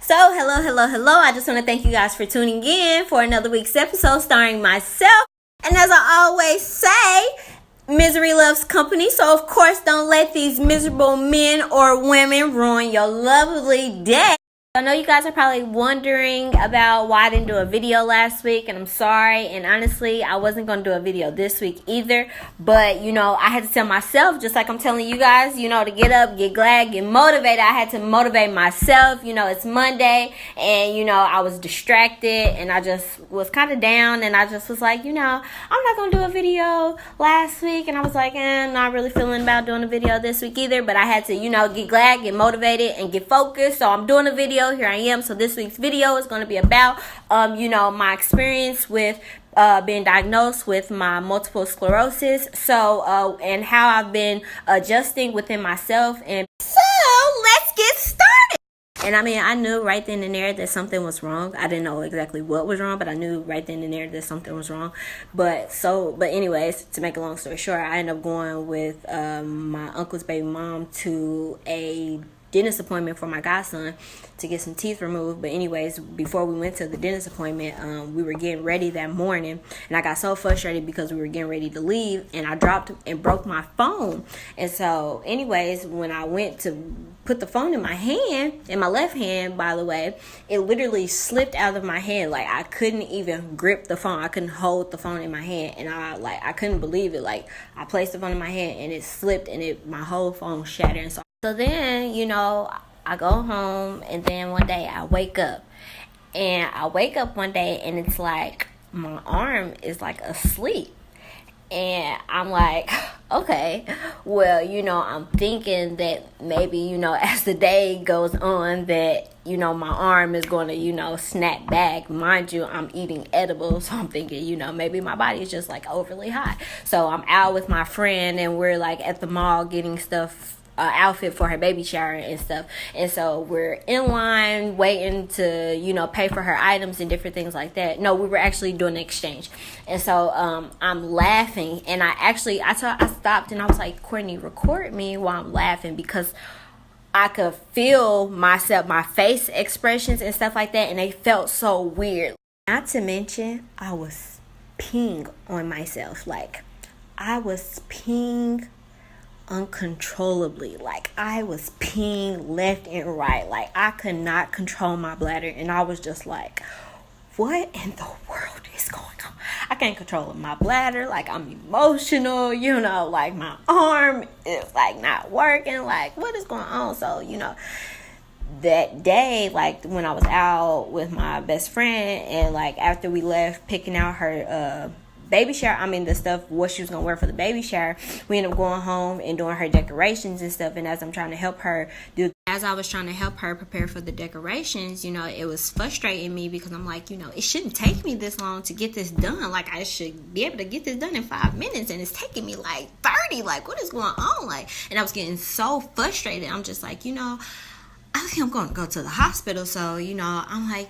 So, hello. I just want to thank you guys for tuning in for another week's episode starring myself. And as I always say, misery loves company. So, of course, don't let these miserable men or women ruin your lovely day. I know you guys are probably wondering about why I didn't do a video last week, and I'm sorry. And honestly, I wasn't going to do a video this week either. But, I had to tell myself, just like I'm telling you guys, to get up, get glad, get motivated. I had to motivate myself. It's Monday, and, I was distracted, and I just was kind of down, and I just was like, I'm not going to do a video last week. And I was like, not really feeling about doing a video this week either. But I had to, get glad, get motivated, and get focused. So I'm doing a video. Here I am. So this week's video is going to be about my experience with being diagnosed with my multiple sclerosis, and how I've been adjusting within myself. And so let's get started. And I knew right then and there that something was wrong. I didn't know exactly what was wrong, but I knew right then and there that something was wrong. But anyways, to make a long story short, I ended up going with my uncle's baby mom to a dentist appointment for my godson to get some teeth removed. But anyways, before we went to the dentist appointment, we were getting ready that morning, and I got so frustrated because we were getting ready to leave, and I dropped and broke my phone. And so anyways, when I went to put the phone in my hand, in my left hand, by the way, it literally slipped out of my hand. Like, I couldn't even grip the phone. I couldn't hold the phone in my hand, and I couldn't believe it. Like, I placed the phone in my hand and it slipped, and my whole phone shattered. And so then, I go home, and then one day I wake up. And I wake up one day, and it's like my arm is like asleep. And I'm like, okay, well, I'm thinking that maybe, as the day goes on, that, my arm is going to, snap back. Mind you, I'm eating edibles. So I'm thinking, maybe my body is just like overly hot. So I'm out with my friend, and we're like at the mall getting stuff, outfit for her baby shower and stuff. And so we're in line waiting to pay for her items and different things like that. No, we were actually doing an exchange. And so I'm laughing, and I stopped, and I was like, Courtney, record me while I'm laughing, because I could feel myself, my face expressions and stuff like that, and they felt so weird. Not to mention, I was peeing on myself. Like, I was peeing uncontrollably. Like, I was peeing left and right. Like, I could not control my bladder, and I was just like, what in the world is going on? I can't control my bladder. Like, I'm emotional, like my arm is like not working. Like, what is going on? So, that day, like when I was out with my best friend, and like after we left picking out her baby shower, the stuff, what she was gonna wear for the baby shower, we ended up going home and doing her decorations and stuff. And as I was trying to help her prepare for the decorations, it was frustrating me, because I'm like, it shouldn't take me this long to get this done. Like, I should be able to get this done in 5 minutes, and it's taking me like 30. Like, what is going on? Like, and I was getting so frustrated. I'm just like, I think I'm going to go to the hospital. So, I'm like,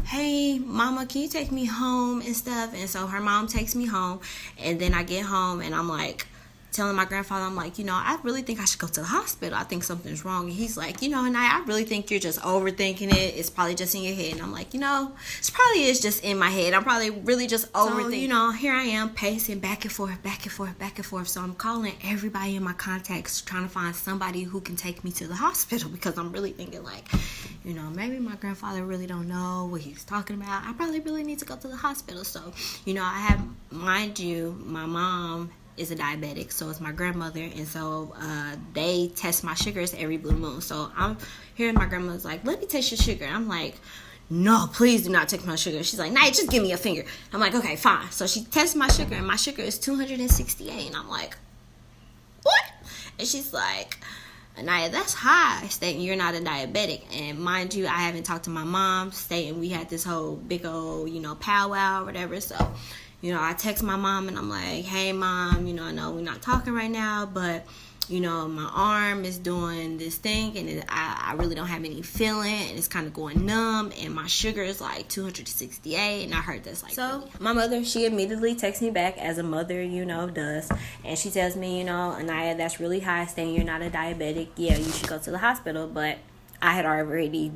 hey, mama, can you take me home and stuff? And so her mom takes me home, and then I get home, and I'm like telling my grandfather, I'm like, I really think I should go to the hospital. I think something's wrong. And he's like, and I really think you're just overthinking it. It's probably just in your head. And I'm like, it's probably is just in my head. I'm probably really just overthinking. So, here I am pacing back and forth. So I'm calling everybody in my contacts, trying to find somebody who can take me to the hospital, because I'm really thinking like, maybe my grandfather really don't know what he's talking about. I probably really need to go to the hospital. So, I have, mind you, my mom is a diabetic, so it's my grandmother, and so they test my sugars every blue moon. So I'm hearing my grandmother's like, let me taste your sugar. I'm like, no, please do not take my sugar. She's like, nah, just give me a finger. I'm like, okay, fine. So she tests my sugar, and my sugar is 268, and I'm like, what? And she's like, Anaya, that's high, stating you're not a diabetic. And mind you, I haven't talked to my mom, stating we had this whole big old, powwow or whatever. So I text my mom, and I'm like, hey, Mom, I know we're not talking right now, but, my arm is doing this thing, and I really don't have any feeling, and it's kind of going numb, and my sugar is like 268, and I heard that's like... So, really, my mother, she immediately texts me back, as a mother, does, and she tells me, Anaya, that's really high, saying you're not a diabetic. Yeah, you should go to the hospital, but I had already,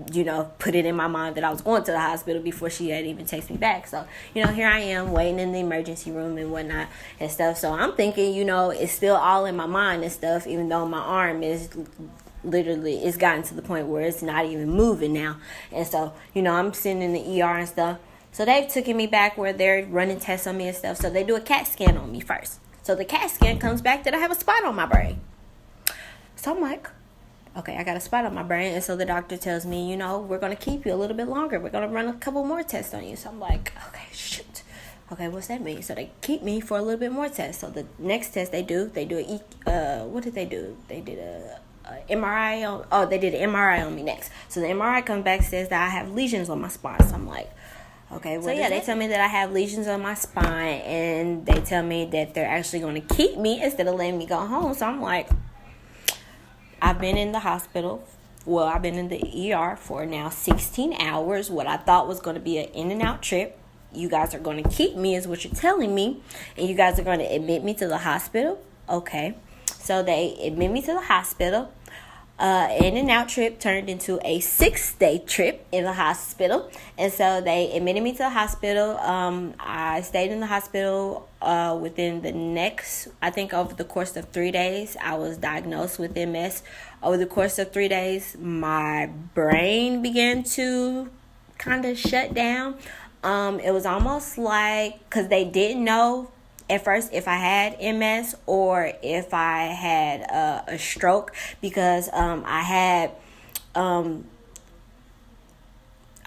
put it in my mind that I was going to the hospital before she had even texted me back. So, here I am waiting in the emergency room and whatnot and stuff. So I'm thinking, it's still all in my mind and stuff, even though my arm is literally, it's gotten to the point where it's not even moving now. And so, I'm sitting in the ER and stuff. So they've taken me back where they're running tests on me and stuff. So they do a CAT scan on me first. So the CAT scan comes back that I have a spot on my brain. So I'm like, okay, I got a spot on my brain. And so the doctor tells me, we're going to keep you a little bit longer. We're going to run a couple more tests on you. So I'm like, okay, shoot. Okay, what's that mean? So they keep me for a little bit more tests. So the next test they do what did they do? They did they did an MRI on me next. So the MRI comes back, says that I have lesions on my spine. So I'm like, okay, so yeah, they tell me that I have lesions on my spine, and they tell me that they're actually going to keep me instead of letting me go home. So I'm like, I've been in the hospital. Well, I've been in the ER for now 16 hours. What I thought was going to be an in and out trip. You guys are going to keep me is what you're telling me. And you guys are going to admit me to the hospital. Okay. So they admit me to the hospital. In and out trip turned into a 6-day trip in the hospital. And so they admitted me to the hospital. I stayed in the hospital within the next, I think over the course of 3 days, I was diagnosed with MS. Over the course of 3 days, my brain began to kind of shut down. It was almost like, because they didn't know at first if I had MS or if I had a stroke, because I had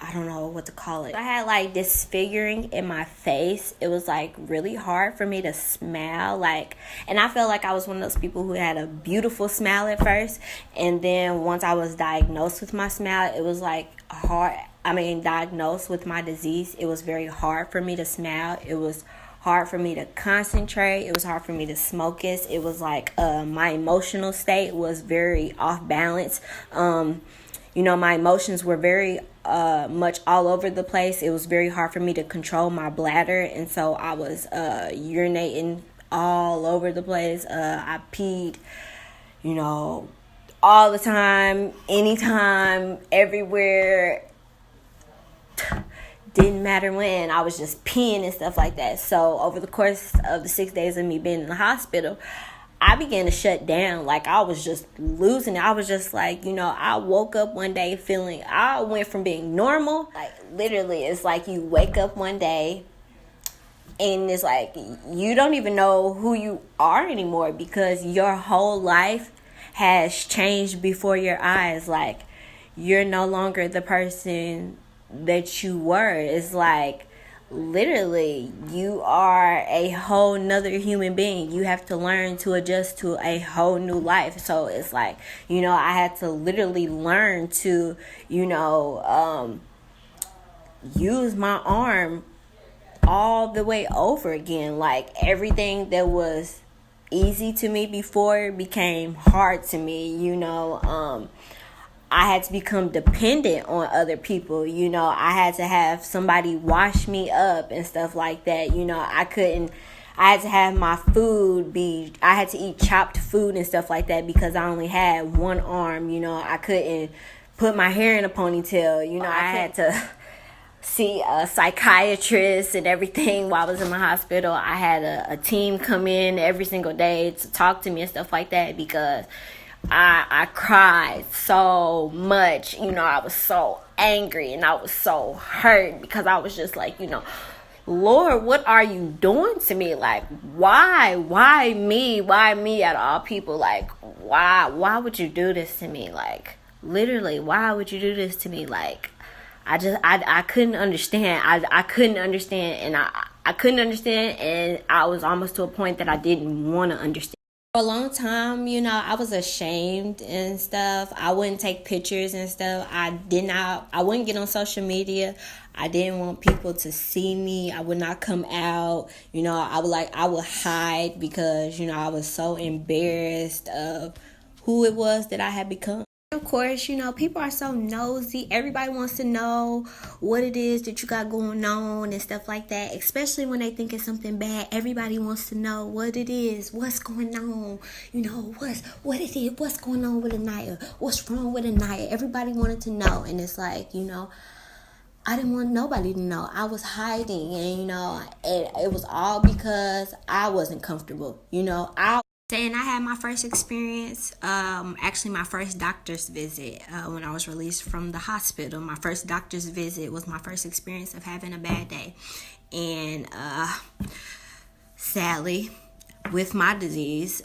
I don't know what to call it. I had like disfiguring in my face. It was like really hard for me to smile, and I felt like I was one of those people who had a beautiful smile at first, and then once I was diagnosed with my smile, it was like diagnosed with my disease, it was very hard for me to smile. It was hard for me to concentrate. It was hard for me to focus. It was like my emotional state was very off balance. My emotions were very much all over the place. It was very hard for me to control my bladder, and so I was urinating all over the place. I peed, all the time, anytime, everywhere. Didn't matter when. I was just peeing and stuff like that. So over the course of the 6 days of me being in the hospital, I began to shut down. Like, I was just losing it. I was just like, I woke up one day feeling, I went from being normal. Like, literally, it's like you wake up one day and it's like you don't even know who you are anymore, because your whole life has changed before your eyes. Like, you're no longer the person that you were. It's like literally you are a whole nother human being. You have to learn to adjust to a whole new life. So it's like, I had to literally learn to use my arm all the way over again. Like, everything that was easy to me before became hard to me. I had to become dependent on other people. I had to have somebody wash me up and stuff like that. I had to have my food I had to eat chopped food and stuff like that, because I only had one arm. I couldn't put my hair in a ponytail. I had to see a psychiatrist and everything while I was in the hospital. I had a team come in every single day to talk to me and stuff like that, because I cried so much. I was so angry and I was so hurt, because I was just like, Lord, what are you doing to me? Like, why me? Why me out of all people? Like, why would you do this to me? Like, literally, why would you do this to me? Like, I couldn't understand. I couldn't understand, and I couldn't understand, and I was almost to a point that I didn't want to understand. For a long time, I was ashamed and stuff. I wouldn't take pictures and stuff. I wouldn't get on social media. I didn't want people to see me. I would not come out. I would hide, because, I was so embarrassed of who it was that I had become. Of course, people are so nosy. Everybody wants to know what it is that you got going on and stuff like that, especially when they think it's something bad. Everybody wants to know what it is, what's going on, what it is, what's going on with Anaya, what's wrong with Anaya. Everybody wanted to know, and it's like, I didn't want nobody to know. I was hiding, and it was all because I wasn't comfortable. And I had my first experience, actually my first doctor's visit when I was released from the hospital. My first doctor's visit was my first experience of having a bad day. And sadly, with my disease,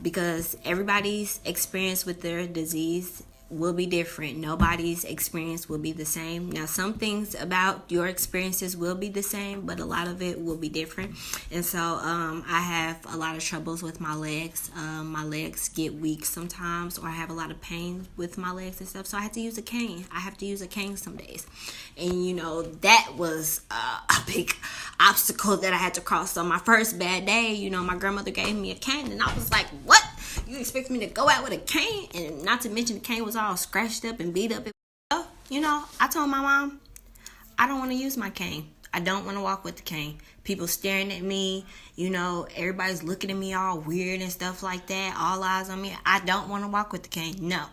because everybody's experience with their disease will be different. Nobody's experience will be the same. Now, some things about your experiences will be the same, but a lot of it will be different. And so I have a lot of troubles with my legs. My legs get weak sometimes, or I have a lot of pain with my legs and stuff. So I have to use a cane. I have to use a cane some days. And, that was a big obstacle that I had to cross. So my first bad day, my grandmother gave me a cane, and I was like, what? You expect me to go out with a cane? And not to mention the cane was all scratched up and beat up. I told my mom, I don't want to use my cane. I don't want to walk with the cane. People staring at me, everybody's looking at me all weird and stuff like that. All eyes on me. I don't want to walk with the cane. No.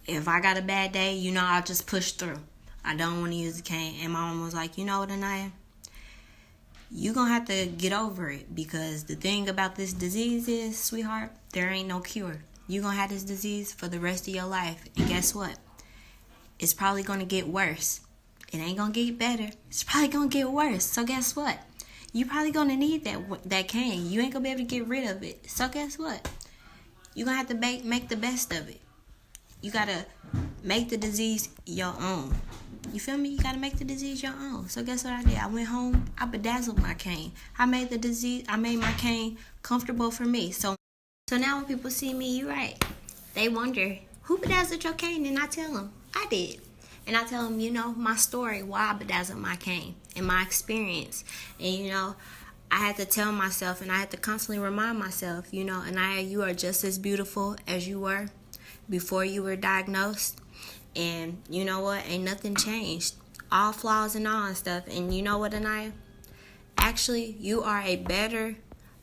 If I got a bad day, I'll just push through. I don't want to use the cane. And my mom was like, you know what, Anaya? You're going to have to get over it, because the thing about this disease is, sweetheart, there ain't no cure. You're going to have this disease for the rest of your life. And guess what? It's probably going to get worse. It ain't going to get better. It's probably going to get worse. So guess what? You're probably going to need that cane. You ain't going to be able to get rid of it. So guess what? You're going to have to make the best of it. You got to make the disease your own. You feel me? You got to make the disease your own. So guess what I did? I went home. I bedazzled my cane. I made my cane comfortable for me. So now when people see me, you're right. They wonder, who bedazzled your cane? And I tell them, I did. And I tell them, my story, why I bedazzled my cane and my experience. And, I had to tell myself, and I had to constantly remind myself, Anaya, you are just as beautiful as you were before you were diagnosed. And you know what? Ain't nothing changed. All flaws and all and stuff. And you know what, Anaya? Actually, you are a better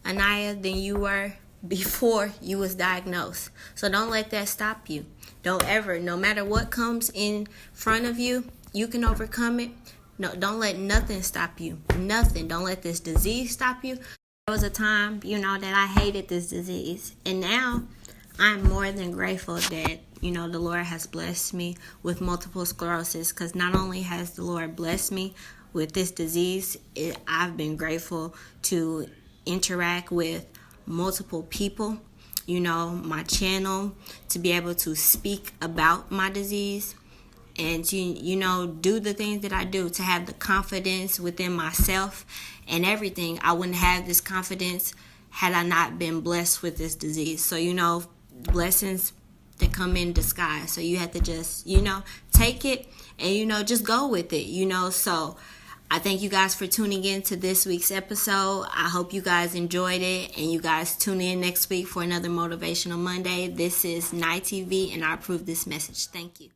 Anaya than you were before you was diagnosed. So don't let that stop you. Don't ever, no matter what comes in front of you, you can overcome it. No, don't let nothing stop you. Nothing. Don't let this disease stop you. There was a time, that I hated this disease. And now I'm more than grateful that, the Lord has blessed me with multiple sclerosis, because not only has the Lord blessed me with this disease, I've been grateful to interact with multiple people, my channel, to be able to speak about my disease and to, do the things that I do, to have the confidence within myself and everything. I wouldn't have this confidence had I not been blessed with this disease. So, blessings that come in disguise. So you have to just, take it and, just go with it, So I thank you guys for tuning in to this week's episode. I hope you guys enjoyed it, and you guys tune in next week for another Motivational Monday. This is Night TV, and I approve this message. Thank you.